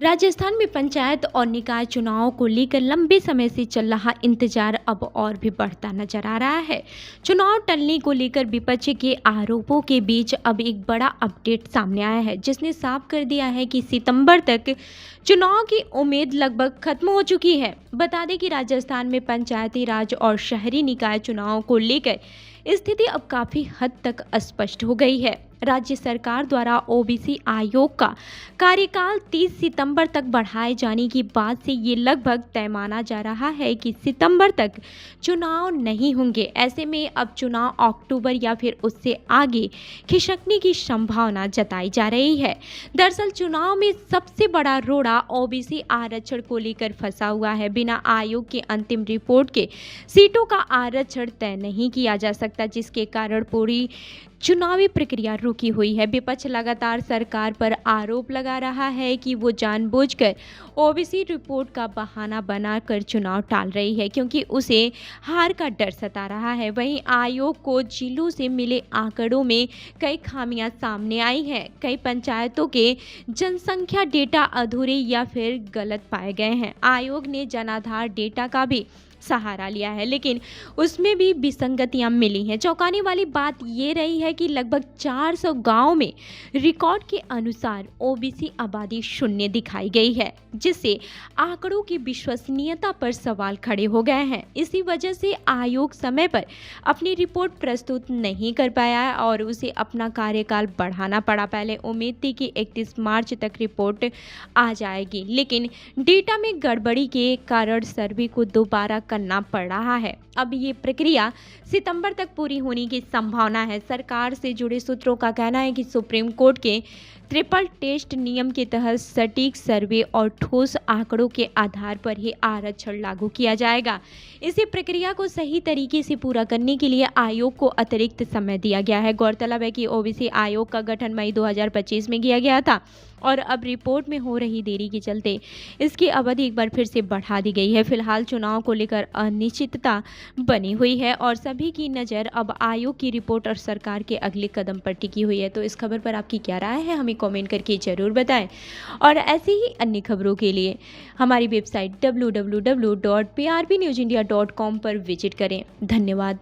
राजस्थान में पंचायत और निकाय चुनावों को लेकर लंबे समय से चल रहा इंतजार अब और भी बढ़ता नजर आ रहा है। चुनाव टलने को लेकर विपक्ष के आरोपों के बीच अब एक बड़ा अपडेट सामने आया है, जिसने साफ कर दिया है कि सितंबर तक चुनाव की उम्मीद लगभग खत्म हो चुकी है। बता दें कि राजस्थान में पंचायती राज और शहरी निकाय चुनावों को लेकर स्थिति अब काफी हद तक स्पष्ट हो गई है। राज्य सरकार द्वारा ओबीसी आयोग का कार्यकाल 30 सितंबर तक बढ़ाए जाने की बात से ये लगभग तय माना जा रहा है कि सितंबर तक चुनाव नहीं होंगे। ऐसे में अब चुनाव अक्टूबर या फिर उससे आगे खिसकने की संभावना जताई जा रही है। दरअसल चुनाव में सबसे बड़ा रोड़ा ओबीसी आरक्षण को लेकर फंसा हुआ है। बिना आयोग की अंतिम रिपोर्ट के सीटों का आरक्षण तय नहीं किया जा सकता, जिसके कारण पूरी चुनावी प्रक्रिया रुकी हुई है। विपक्ष लगातार सरकार पर आरोप लगा रहा है कि वो जानबूझकर ओबीसी रिपोर्ट का बहाना बनाकर चुनाव टाल रही है, क्योंकि उसे हार का डर सता रहा है। वहीं आयोग को जिलों से मिले आंकड़ों में कई खामियां सामने आई हैं। कई पंचायतों के जनसंख्या डेटा अधूरे या फिर गलत पाए गए हैं। आयोग ने जनाधार डेटा का भी सहारा लिया है, लेकिन उसमें भी विसंगतियां मिली हैं। चौंकाने वाली बात ये रही है कि लगभग 400 गांव में रिकॉर्ड के अनुसार ओबीसी आबादी शून्य दिखाई गई है, जिससे आंकड़ों की विश्वसनीयता पर सवाल खड़े हो गए हैं। इसी वजह से आयोग समय पर अपनी रिपोर्ट प्रस्तुत नहीं कर पाया है और उसे अपना कार्यकाल बढ़ाना पड़ा। पहले उम्मीद थी कि 31 मार्च तक रिपोर्ट आ जाएगी, लेकिन डेटा में गड़बड़ी के कारण सर्वे को दोबारा करना पड़ रहा है। अब ये प्रक्रिया सितंबर तक पूरी होने की संभावना है। सरकार से जुड़े सूत्रों का कहना है कि सुप्रीम कोर्ट के ट्रिपल टेस्ट नियम के तहत सटीक सर्वे और ठोस आंकड़ों के आधार पर ही आरक्षण लागू किया जाएगा। इसी प्रक्रिया को सही तरीके से पूरा करने के लिए आयोग को अतिरिक्त समय दिया गया है। गौरतलब है कि ओबीसी आयोग का गठन मई 2025 में किया गया था और अब रिपोर्ट में हो रही देरी के चलते इसकी अवधि एक बार फिर से बढ़ा दी गई है। फिलहाल चुनाव को लेकर अनिश्चितता बनी हुई है और सभी की नज़र अब आयोग की रिपोर्ट और सरकार के अगले कदम पर टिकी हुई है। तो इस खबर पर आपकी क्या राय है, हमें कमेंट करके ज़रूर बताएं और ऐसी ही अन्य खबरों के लिए हमारी वेबसाइट www.prbnewsindia.com पर विजिट करें। धन्यवाद।